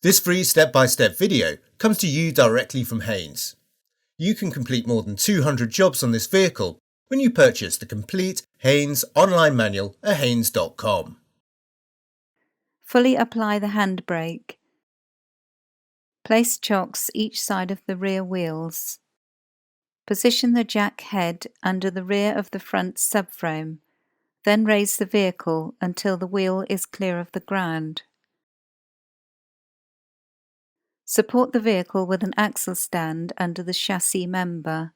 This free step-by-step video comes to you directly from Haynes. You can complete more than 200 jobs on this vehicle when you purchase the complete Haynes online manual at haynes.com. Fully apply the handbrake. Place chocks each side of the rear wheels. Position the jack head under the rear of the front subframe, then raise the vehicle until the wheel is clear of the ground. Support the vehicle with an axle stand under the chassis member.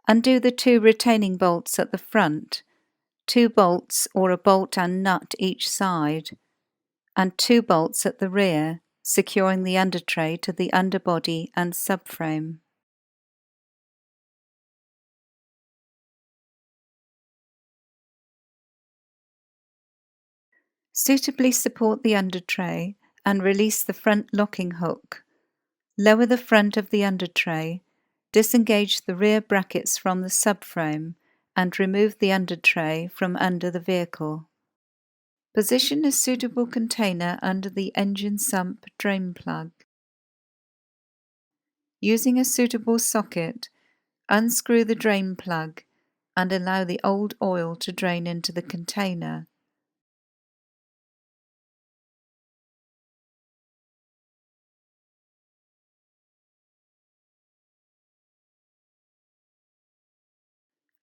Undo the 2 retaining bolts at the front, 2 bolts or a bolt and nut each side, and 2 bolts at the rear, securing the undertray to the underbody and subframe. Suitably support the undertray and release the front locking hook. Lower the front of the undertray, disengage the rear brackets from the subframe, and remove the undertray from under the vehicle. Position a suitable container under the engine sump drain plug. Using a suitable socket, unscrew the drain plug and allow the old oil to drain into the container.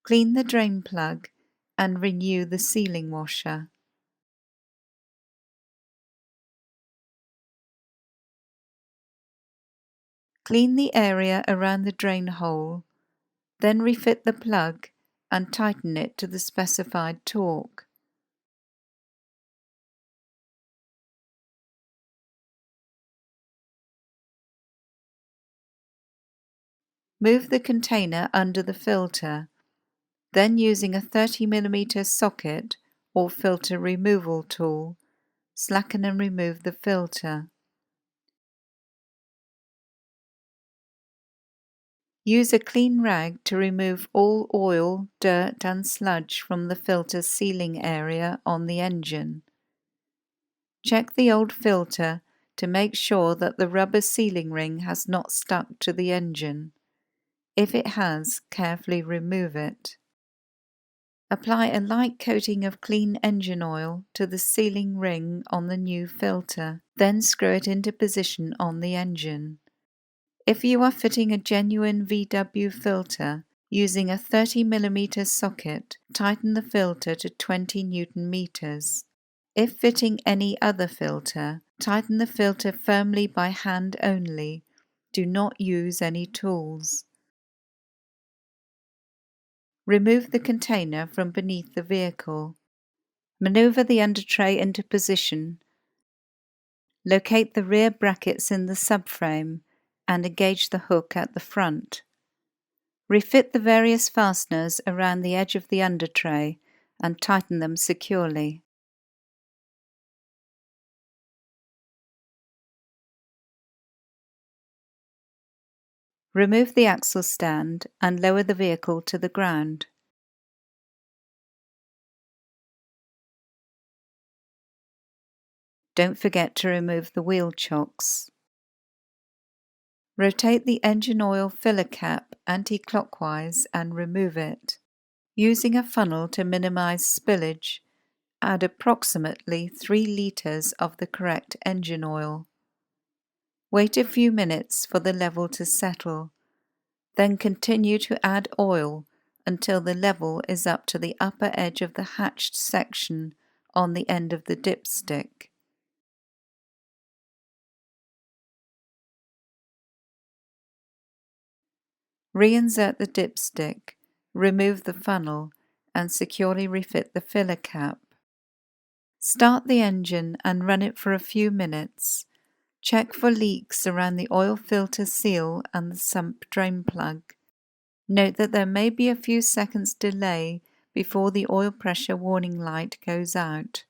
Clean the drain plug and renew the sealing washer. Clean the area around the drain hole, then refit the plug and tighten it to the specified torque. Move the container under the filter, then using a 30mm socket or filter removal tool, slacken and remove the filter. Use a clean rag to remove all oil, dirt and sludge from the filter sealing area on the engine. Check the old filter to make sure that the rubber sealing ring has not stuck to the engine. If it has, carefully remove it. Apply a light coating of clean engine oil to the sealing ring on the new filter, then screw it into position on the engine. If you are fitting a genuine VW filter, using a 30mm socket, tighten the filter to 20 Nm. If fitting any other filter, tighten the filter firmly by hand only. Do not use any tools. Remove the container from beneath the vehicle. Maneuver the undertray into position. Locate the rear brackets in the subframe and engage the hook at the front. Refit the various fasteners around the edge of the undertray and tighten them securely. Remove the axle stand and lower the vehicle to the ground. Don't forget to remove the wheel chocks. Rotate the engine oil filler cap anti-clockwise and remove it. Using a funnel to minimize spillage, add approximately 3 litres of the correct engine oil. Wait a few minutes for the level to settle, then continue to add oil until the level is up to the upper edge of the hatched section on the end of the dipstick. Reinsert the dipstick, remove the funnel, and securely refit the filler cap. Start the engine and run it for a few minutes. Check for leaks around the oil filter seal and the sump drain plug. Note that there may be a few seconds delay before the oil pressure warning light goes out.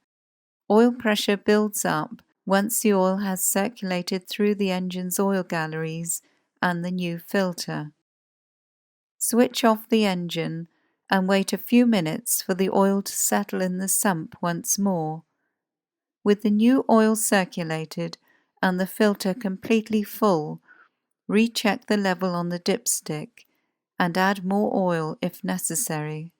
Oil pressure builds up once the oil has circulated through the engine's oil galleries and the new filter. Switch off the engine and wait a few minutes for the oil to settle in the sump once more. With the new oil circulated and the filter completely full, recheck the level on the dipstick and add more oil if necessary.